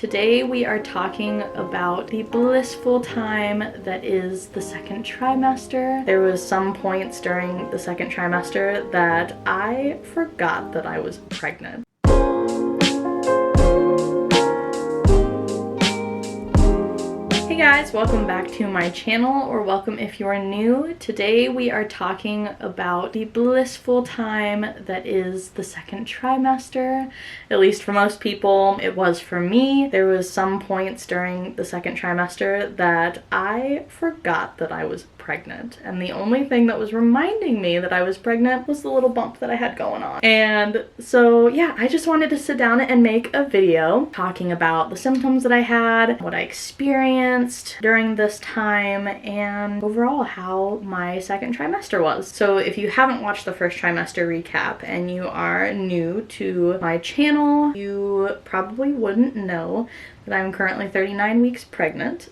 Today we are talking about the blissful time that is the second trimester. There was some points during the second trimester that I forgot that I was pregnant. Hey guys, welcome back to my channel, or welcome if you're new. Today we are talking about the blissful time that is the second trimester. At least for most people, it was for me. There was some points during the second trimester that I forgot that I was pregnant, and the only thing that was reminding me that I was pregnant was the little bump that I had going on. And so yeah, I just wanted to sit down and make a video talking about the symptoms that I had, what I experienced during this time, and overall how my second trimester was. So if you haven't watched the first trimester recap and you are new to my channel, you probably wouldn't know that I'm currently 39 weeks pregnant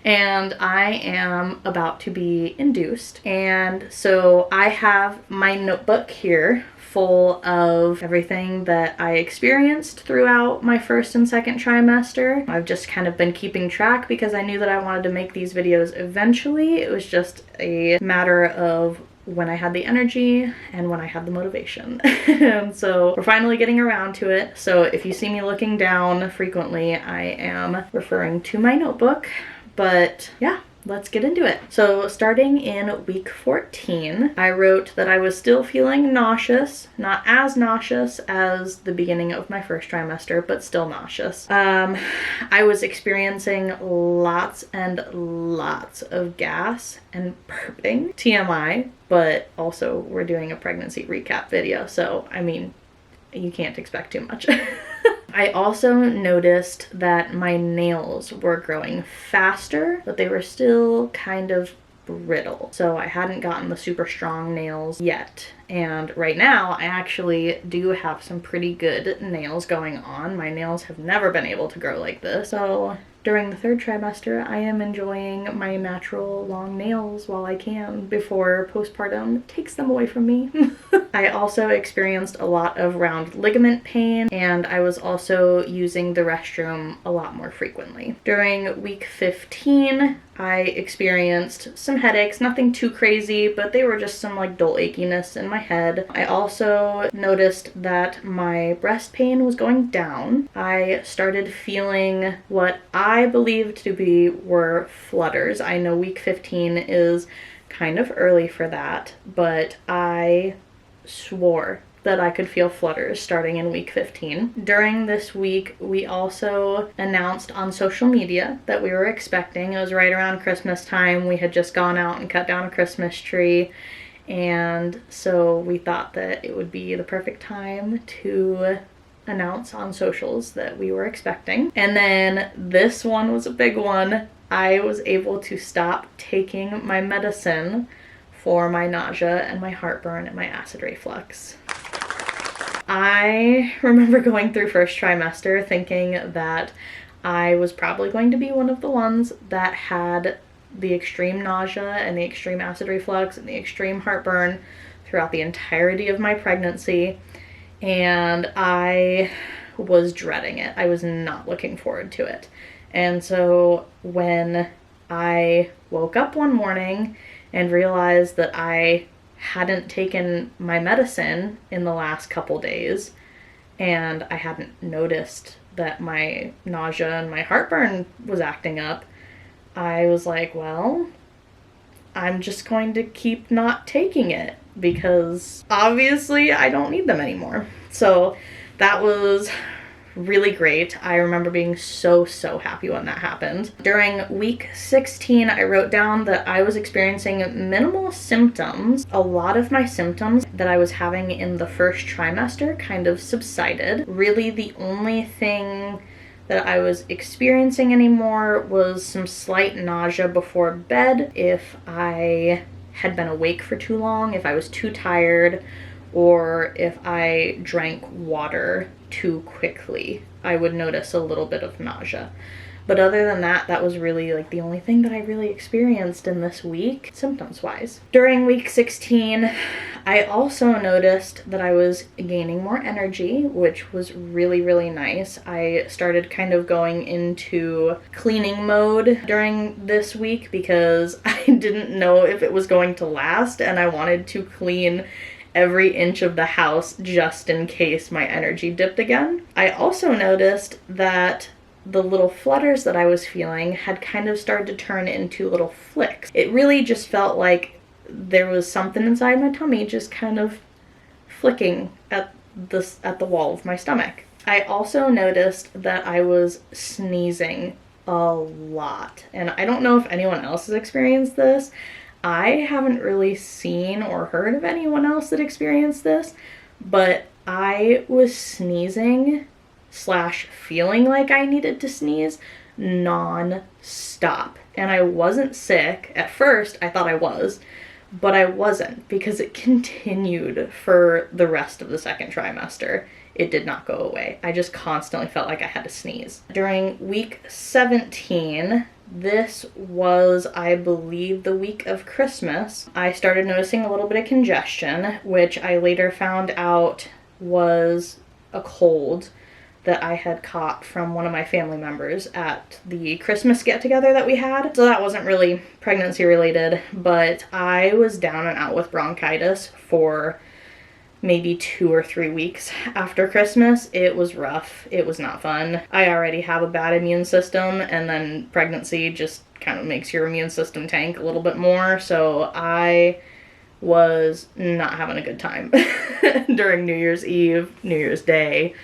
and I am about to be induced. And so I have my notebook here full of everything that I experienced throughout my first and second trimester. I've just kind of been keeping track because I knew that I wanted to make these videos eventually. It was just a matter of when I had the energy and when I had the motivation. And so we're finally getting around to it. So if you see me looking down frequently, I am referring to my notebook. But yeah, let's get into it. So starting in week 14, I wrote that I was still feeling nauseous, not as nauseous as the beginning of my first trimester, but still nauseous. I was experiencing lots and lots of gas and burping, TMI, but also we're doing a pregnancy recap video, so I mean, you can't expect too much. I also noticed that my nails were growing faster, but they were still kind of brittle. So I hadn't gotten the super strong nails yet. And right now I actually do have some pretty good nails going on. My nails have never been able to grow like this. So during the third trimester, I am enjoying my natural long nails while I can before postpartum takes them away from me. I also experienced a lot of round ligament pain, and I was also using the restroom a lot more frequently. During week 15, I experienced some headaches, nothing too crazy, but they were just some like dull achiness in my head. I also noticed that my breast pain was going down. I started feeling what I believed to be were flutters. I know week 15 is kind of early for that, but I swore that I could feel flutters starting in week 15. During this week, we also announced on social media that we were expecting. It was right around Christmas time. We had just gone out and cut down a Christmas tree, and so we thought that it would be the perfect time to announce on socials that we were expecting. And then this one was a big one. I was able to stop taking my medicine for my nausea and my heartburn and my acid reflux. I remember going through first trimester thinking that I was probably going to be one of the ones that had the extreme nausea and the extreme acid reflux and the extreme heartburn throughout the entirety of my pregnancy, and I was dreading it. I was not looking forward to it. And so when I woke up one morning and realized that I hadn't taken my medicine in the last couple days, and I hadn't noticed that my nausea and my heartburn was acting up, I was like, well, I'm just going to keep not taking it because obviously I don't need them anymore. So that was really great. I remember being so happy when that happened. During week 16, I wrote down that I was experiencing minimal symptoms. A lot of my symptoms that I was having in the first trimester kind of subsided. Really, the only thing that I was experiencing anymore was some slight nausea before bed if I had been awake for too long, if I was too tired, or if I drank water too quickly I would notice a little bit of nausea. But other than that, that was really like the only thing that I really experienced in this week, symptoms-wise. During week 16, I also noticed that I was gaining more energy, which was really, really nice. I started kind of going into cleaning mode during this week because I didn't know if it was going to last, and I wanted to clean every inch of the house just in case my energy dipped again. I also noticed that the little flutters that I was feeling had kind of started to turn into little flicks. It really just felt like there was something inside my tummy just kind of flicking at the wall of my stomach. I also noticed that I was sneezing a lot, and I don't know if anyone else has experienced this. I haven't really seen or heard of anyone else that experienced this, but I was sneezing / feeling like I needed to sneeze non-stop. And I wasn't sick. At first, I thought I was, but I wasn't, because it continued for the rest of the second trimester. It did not go away. I just constantly felt like I had to sneeze. During week 17, this was, I believe, the week of Christmas, I started noticing a little bit of congestion, which I later found out was a cold that I had caught from one of my family members at the Christmas get-together that we had. So that wasn't really pregnancy related, but I was down and out with bronchitis for maybe 2 or 3 weeks after Christmas. It was rough. It was not fun. I already have a bad immune system, and then pregnancy just kind of makes your immune system tank a little bit more. So I was not having a good time during New Year's Eve, New Year's Day,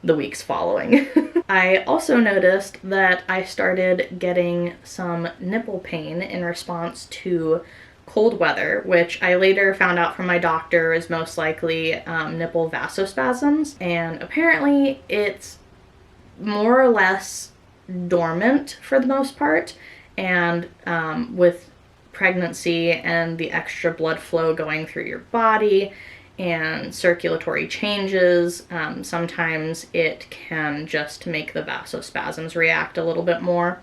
the weeks following. I also noticed that I started getting some nipple pain in response to cold weather, which I later found out from my doctor is most likely nipple vasospasms. And apparently it's more or less dormant for the most part. And with pregnancy and the extra blood flow going through your body and circulatory changes, sometimes it can just make the vasospasms react a little bit more.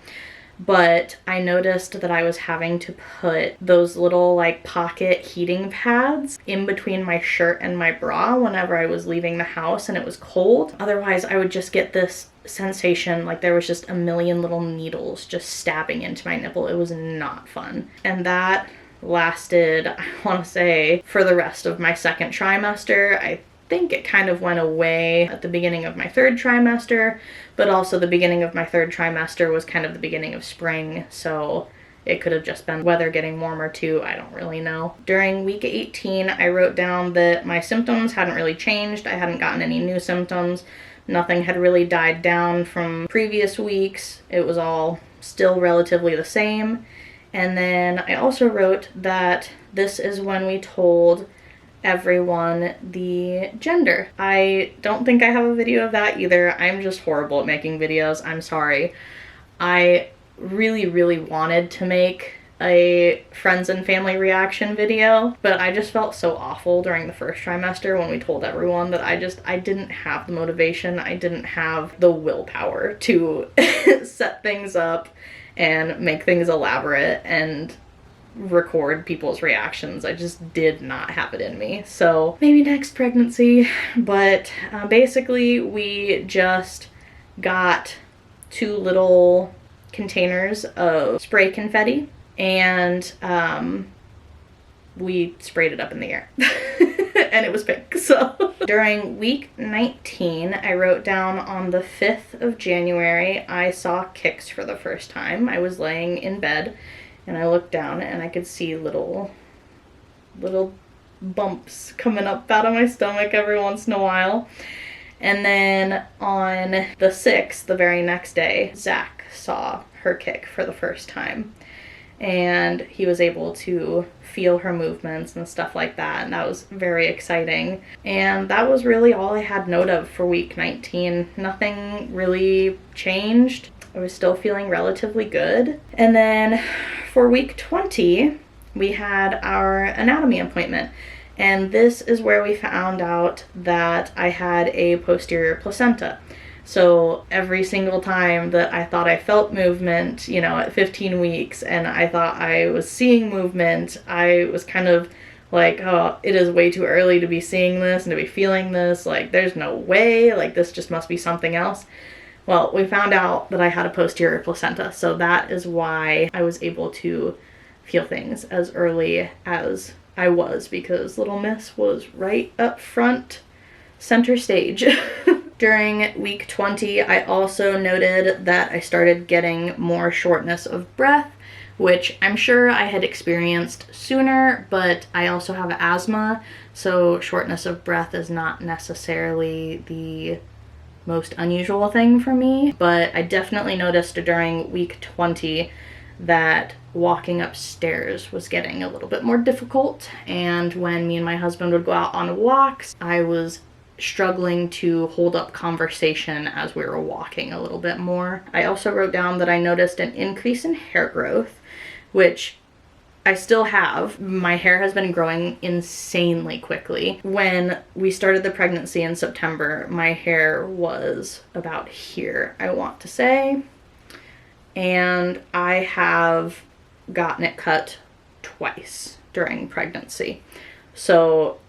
But I noticed that I was having to put those little like pocket heating pads in between my shirt and my bra whenever I was leaving the house and it was cold. Otherwise, I would just get this sensation like there was just a million little needles just stabbing into my nipple. It was not fun. And that lasted, I want to say, for the rest of my second trimester. I think it kind of went away at the beginning of my third trimester, but also the beginning of my third trimester was kind of the beginning of spring, so it could have just been weather getting warmer too. I don't really know. During week 18, I wrote down that my symptoms hadn't really changed. I hadn't gotten any new symptoms. Nothing had really died down from previous weeks. It was all still relatively the same. And then I also wrote that this is when we told everyone the gender. I don't think I have a video of that either. I'm just horrible at making videos. I'm sorry. I really, really wanted to make a friends and family reaction video, but I just felt so awful during the first trimester when we told everyone that I didn't have the motivation. I didn't have the willpower to set things up and make things elaborate and record people's reactions. I just did not have it in me. So maybe next pregnancy, but basically we just got 2 little containers of spray confetti and we sprayed it up in the air and it was pink. So during week 19, I wrote down on the 5th of January, I saw kicks for the first time. I was laying in bed and I looked down and I could see little bumps coming up out of my stomach every once in a while. And then on the 6th, the very next day, Zach saw her kick for the first time. And he was able to feel her movements and stuff like that. And that was very exciting. And that was really all I had note of for week 19. Nothing really changed. I was still feeling relatively good. And then for week 20, we had our anatomy appointment. And this is where we found out that I had a posterior placenta. So every single time that I thought I felt movement, you know, at 15 weeks, and I thought I was seeing movement, I was kind of like, oh, it is way too early to be seeing this and to be feeling this. Like, there's no way. Like, this just must be something else. Well, we found out that I had a posterior placenta, so that is why I was able to feel things as early as I was, because little miss was right up front, center stage. During week 20, I also noted that I started getting more shortness of breath, which I'm sure I had experienced sooner, but I also have asthma, so shortness of breath is not necessarily the most unusual thing for me. But I definitely noticed during week 20 that walking upstairs was getting a little bit more difficult, and when me and my husband would go out on walks, I was struggling to hold up conversation as we were walking a little bit more. I also wrote down that I noticed an increase in hair growth, which I still have. My hair has been growing insanely quickly. When we started the pregnancy in September, my hair was about here, I want to say. And I have gotten it cut twice during pregnancy. So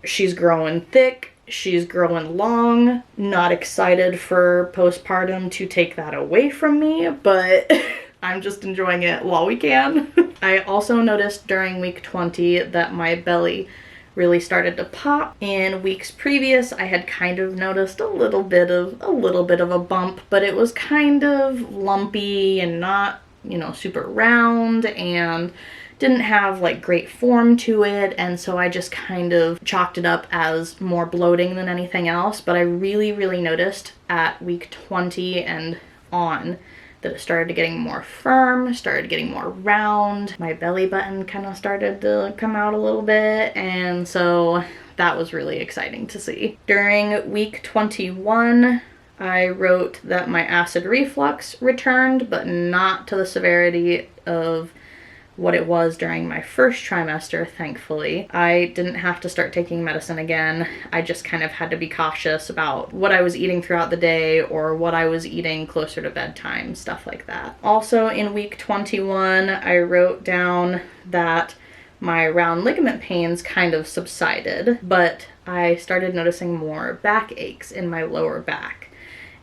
she's growing thick, she's growing long. Not excited for postpartum to take that away from me, but I'm just enjoying it while we can. I also noticed during week 20 that my belly really started to pop. In weeks previous, I had kind of noticed a little bit of a bump, but it was kind of lumpy and not, you know, super round, and didn't have like great form to it, and so I just kind of chalked it up as more bloating than anything else. But I really noticed at week 20 and on that it started getting more firm, started getting more round. My belly button kind of started to come out a little bit, and so that was really exciting to see. During week 21, I wrote that my acid reflux returned, but not to the severity of what it was during my first trimester, thankfully. I didn't have to start taking medicine again. I just kind of had to be cautious about what I was eating throughout the day or what I was eating closer to bedtime, stuff like that. Also in week 21, I wrote down that my round ligament pains kind of subsided, but I started noticing more back aches in my lower back.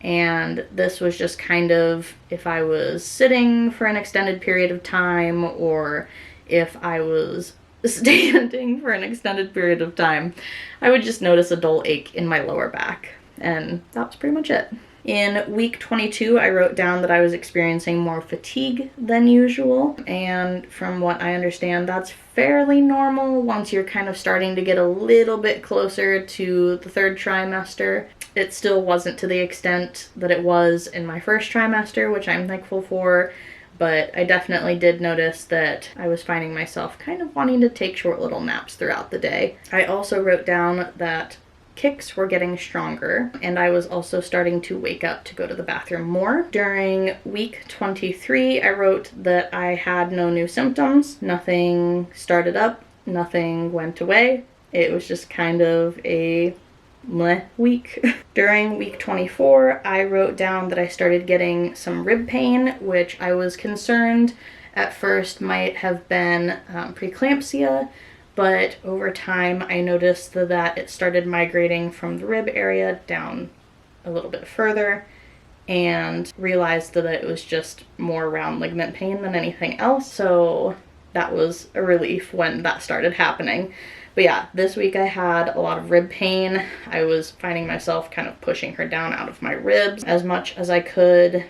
And this was just kind of if I was sitting for an extended period of time, or if I was standing for an extended period of time, I would just notice a dull ache in my lower back. And that was pretty much it. In week 22, I wrote down that I was experiencing more fatigue than usual. And from what I understand, that's fairly normal once you're kind of starting to get a little bit closer to the third trimester. It still wasn't to the extent that it was in my first trimester, which I'm thankful for, but I definitely did notice that I was finding myself kind of wanting to take short little naps throughout the day. I also wrote down that kicks were getting stronger, and I was also starting to wake up to go to the bathroom more. During week 23, I wrote that I had no new symptoms. Nothing started up, nothing went away. It was just kind of a meh week. During week 24, I wrote down that I started getting some rib pain, which I was concerned at first might have been preeclampsia, but over time I noticed that it started migrating from the rib area down a little bit further, and realized that it was just more round ligament pain than anything else. So that was a relief when that started happening. But yeah, this week I had a lot of rib pain. I was finding myself kind of pushing her down out of my ribs as much as I could.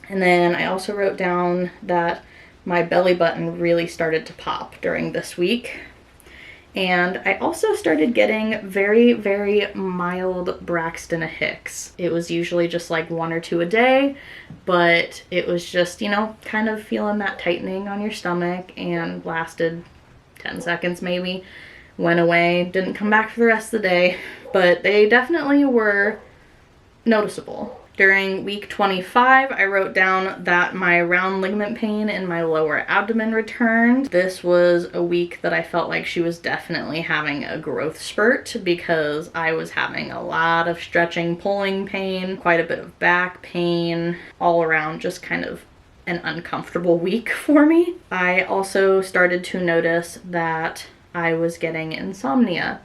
And then I also wrote down that my belly button really started to pop during this week. And I also started getting very mild Braxton Hicks. It was usually just like 1 or 2 a day, but it was just, you know, kind of feeling that tightening on your stomach, and lasted 10 seconds maybe. Went away, didn't come back for the rest of the day, but they definitely were noticeable. During week 25, I wrote down that my round ligament pain in my lower abdomen returned. This was a week that I felt like she was definitely having a growth spurt because I was having a lot of stretching, pulling pain, quite a bit of back pain, all around just kind of an uncomfortable week for me. I also started to notice that I was getting insomnia.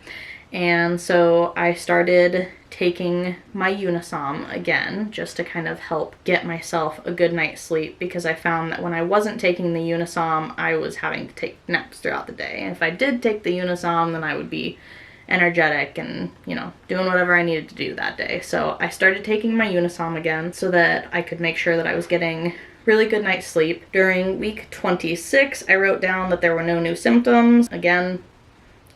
And so I started taking my Unisom again, just to kind of help get myself a good night's sleep, because I found that when I wasn't taking the Unisom, I was having to take naps throughout the day. And if I did take the Unisom, then I would be energetic and, you know, doing whatever I needed to do that day. So I started taking my Unisom again so that I could make sure that I was getting really good night's sleep. During week 26, I wrote down that there were no new symptoms. Again,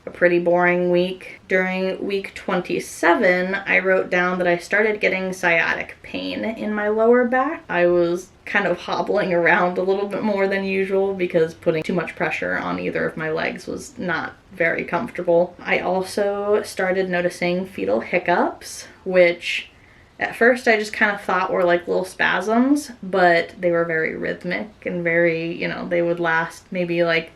a pretty boring week. During week 27, I wrote down that I started getting sciatic pain in my lower back. I was kind of hobbling around a little bit more than usual because putting too much pressure on either of my legs was not very comfortable. I also started noticing fetal hiccups, which at first I just kind of thought were like little spasms, but they were very rhythmic and very, you know, they would last maybe like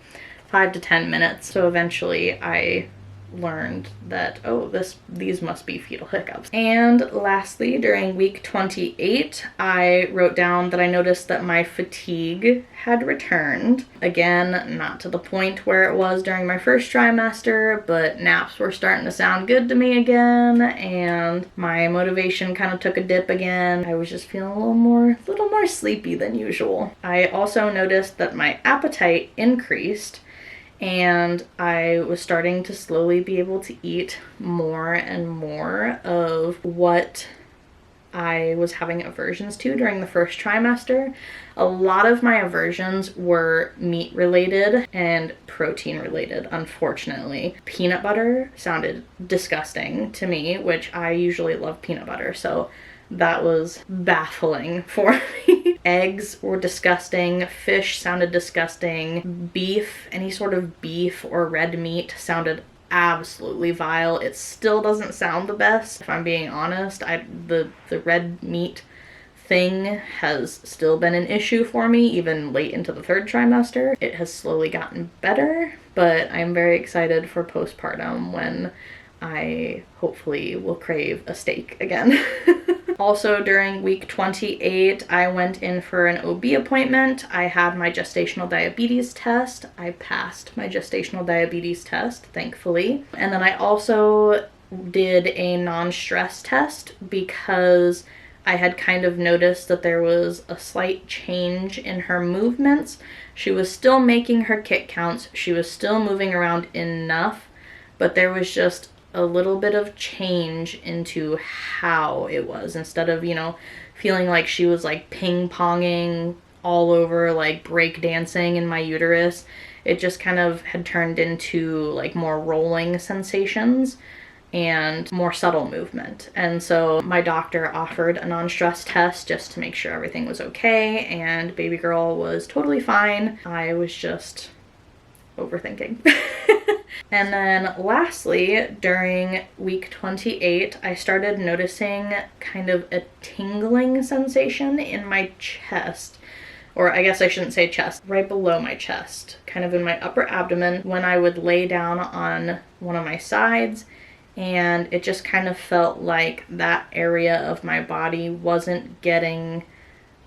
5 to 10 minutes. So eventually I learned that, oh, these must be fetal hiccups. And lastly, during week 28, I wrote down that I noticed that my fatigue had returned. Again, not to the point where it was during my first trimester, but naps were starting to sound good to me again, and my motivation kind of took a dip again. I was just feeling a little more sleepy than usual. I also noticed that my appetite increased, and I was starting to slowly be able to eat more and more of what I was having aversions to during the first trimester. A lot of my aversions were meat related and protein related, unfortunately. Peanut butter sounded disgusting to me, which I usually love peanut butter, so that was baffling for me. Eggs were disgusting. Fish sounded disgusting. Beef, any sort of beef or red meat sounded absolutely vile. It still doesn't sound the best, if I'm being honest. The red meat thing has still been an issue for me, even late into the third trimester. It has slowly gotten better, but I'm very excited for postpartum when I hopefully will crave a steak again. Also, during week 28, I went in for an OB appointment. I had my gestational diabetes test. I passed my gestational diabetes test, thankfully. And then I also did a non-stress test because I had kind of noticed that there was a slight change in her movements. She was still making her kick counts. She was still moving around enough, but there was just a little bit of change into how it was. Instead of, you know, feeling like she was like ping-ponging all over, like break dancing in my uterus, it just kind of had turned into like more rolling sensations and more subtle movement. And so my doctor offered a non-stress test just to make sure everything was okay, and baby girl was totally fine. I was just overthinking. And then lastly, during week 28, I started noticing kind of a tingling sensation in my chest, or I guess I shouldn't say chest, right below my chest, kind of in my upper abdomen when I would lay down on one of my sides, and it just kind of felt like that area of my body wasn't getting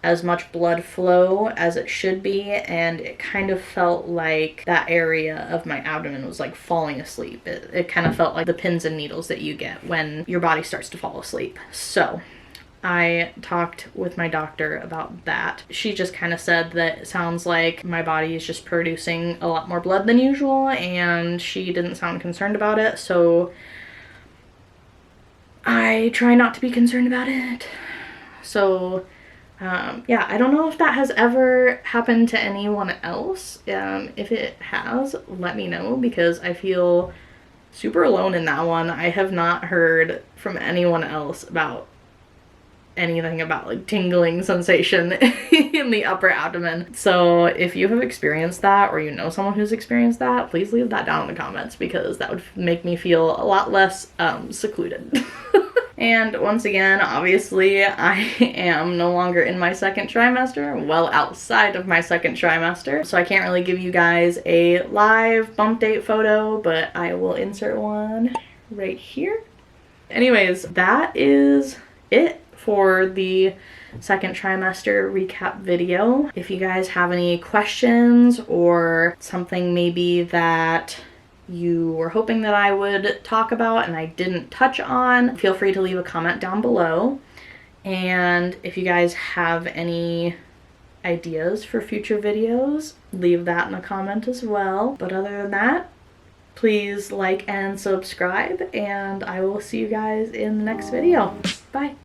as much blood flow as it should be, and it kind of felt like that area of my abdomen was like falling asleep. It kind of felt like the pins and needles that you get when your body starts to fall asleep. So I talked with my doctor about that. She just kind of said that it sounds like my body is just producing a lot more blood than usual, and she didn't sound concerned about it, so I try not to be concerned about it. So yeah, I don't know if that has ever happened to anyone else. If it has, let me know, because I feel super alone in that one. I have not heard from anyone else about anything about like tingling sensation in the upper abdomen. So if you have experienced that, or you know someone who's experienced that, please leave that down in the comments, because that would make me feel a lot less secluded. And once again, obviously, I am no longer in my second trimester, well outside of my second trimester, so I can't really give you guys a live bump date photo, but I will insert one right here. Anyways, that is it for the second trimester recap video. If you guys have any questions or something maybe that you were hoping that I would talk about and I didn't touch on, feel free to leave a comment down below. And if you guys have any ideas for future videos, leave that in a comment as well. But other than that, please like and subscribe, and I will see you guys in the next video. Bye.